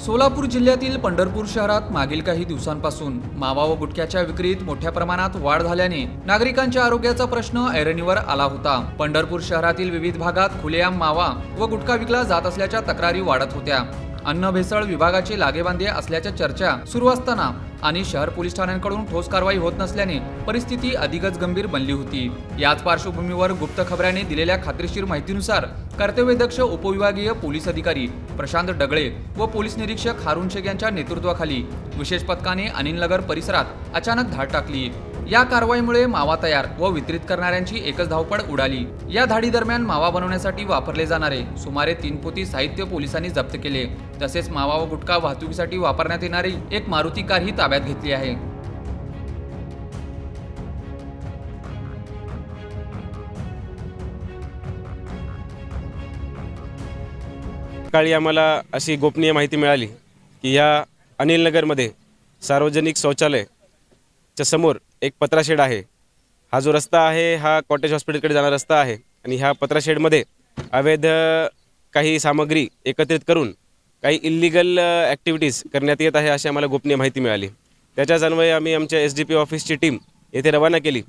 सोलापूर जिल्ह्यातील पंढरपूर शहरात मागील काही दिवसांपासून मावा व गुटख्याच्या विक्रीत मोठ्या प्रमाणात वाढ झाल्याने नागरिकांच्या आरोग्याचा प्रश्न ऐरणीवर आला होता। पंढरपूर शहरातील विविध भागात खुलेआम मावा व गुटखा विकला जात असल्याच्या तक्रारी वाढत होत्या। अन्न भेसळ विभागाचे लागेबांधे असल्याच्या चर्चा सुरू असताना आणि शहर पोलीस ठाण्यांकडून ठोस कारवाई होत नसल्याने परिस्थिती अधिकच गंभीर बनली होती। याच पार्श्वभूमीवर गुप्त खबराने दिलेल्या खात्रीशीर माहितीनुसार कर्तव्यदक्ष उपविभागीय पोलीस अधिकारी प्रशांत डगळे व पोलीस निरीक्षक हारून शेख यांच्या नेतृत्वाखाली विशेष पथकाने अनिलनगर परिसरात अचानक धाड टाकली। या कारवाईमुळे मावा तयार व वितरित करणाऱ्यांची एकच धावपळ उडाली। या धाडी दरम्यान मावा बनवण्यासाठी वापरले जाणारे सुमारे 3 पोती साहित्य पोलिसांनी जप्त केले। तसेच मावा व गुटखा वाहतुकीसाठी वापरण्यात येणारी एक मारुती कारही ताब्यात घेतली आहे। सकाळी आम्हाला अशी गोपनीय माहिती मिळाली की या अनिलनगरमध्ये सार्वजनिक शौचालयाच्या समोर एक पत्राशेड आहे। हा जो रस्ता आहे हा कॉटेज हॉस्पिटलकडे जाणारा रस्ता आहे आणि ह्या पत्राशेडमध्ये अवैध काही सामग्री एकत्रित करून काही इल्लीगल ॲक्टिव्हिटीज करण्यात येत आहे अशी आम्हाला गोपनीय माहिती मिळाली। त्याच्याच अन्वये आम्ही आमच्या SDP ऑफिसची टीम येथे रवाना केली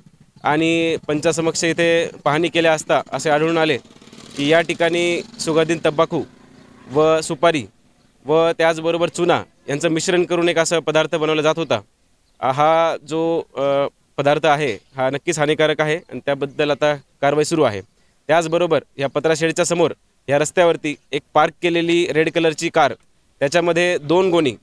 आणि पंचासमक्ष इथे पाहणी केल्या असता असे आढळून आले की या ठिकाणी सुगंधित तंबाखू व सुपारी व त्याचबरोबर चुना यांचं मिश्रण करून एक असा पदार्थ बनवला जात होता। हा जो पदार्थ आहे हा नक्कीच हानिकारक आहे आणि त्याबद्दल आता कारवाई सुरू आहे। त्याचबरोबर या पत्राशेडच्या समोर या रस्त्यावरती एक पार्क केलेली रेड कलरची कार, त्याच्यामध्ये 2 गोणी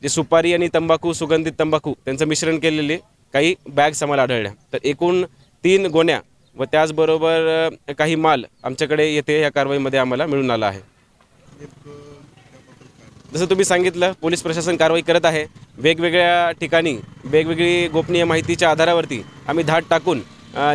जे सुपारी आणि तंबाखू सुगंधित तंबाखू त्यांचं मिश्रण केलेले काही बॅग्स आम्हाला आढळल्या। तर एकूण 3 गोण्या व त्याचबरोबर काही माल आमच्याकडे येथे या कारवाईमध्ये आम्हाला मिळून आला आहे। जसं तुम्ही सांगितलं पोलीस प्रशासन कारवाई करत आहे। वेगवेगळ्या ठिकाणी वेगवेगळी गोपनीय माहितीच्या आधारावरती आम्ही धाड टाकून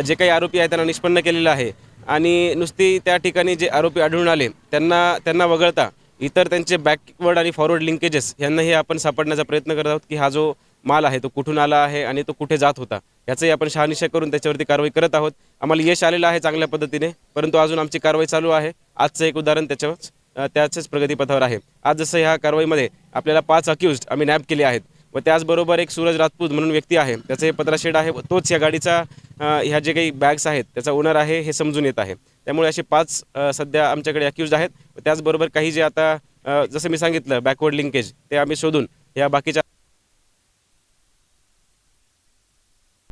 जे काही आरोपी आहेत त्यांना निष्पन्न केलेलं आहे आणि नुसती त्या ठिकाणी जे आरोपी आढळून आले त्यांना वगळता इतर त्यांचे बॅकवर्ड आणि फॉरवर्ड लिंकेजेस यांनाही आपण सापडण्याचा प्रयत्न करत आहोत की हा जो माल आहे तो कुठून आला आहे आणि तो कुठे जात होता याचंही आपण शहानिशा करून त्याच्यावरती कारवाई करत आहोत। आम्हाला यश आलेलं आहे चांगल्या पद्धतीने, परंतु अजून आमची कारवाई चालू आहे। आजचं एक उदाहरण त्याच्याच प्रगतीपथावर आहे। आज जसं ह्या कारवाईमध्ये आपल्याला 5 अक्यूज्ड आम्ही नॅप केले आहेत व त्याचबरोबर एक सूरज राजपूत म्हणून व्यक्ती आहे, त्याचं हे पत्राशेड आहे व तोच या गाडीचा ह्या जे काही बॅग्स आहेत त्याचा ओनर आहे हे समजून येत आहे। त्यामुळे असे 5 सध्या आमच्याकडे अक्यूज्ड आहेत व त्याचबरोबर काही जे आता जसं मी सांगितलं बॅकवर्ड लिंकेज ते आम्ही शोधून या बाकीच्या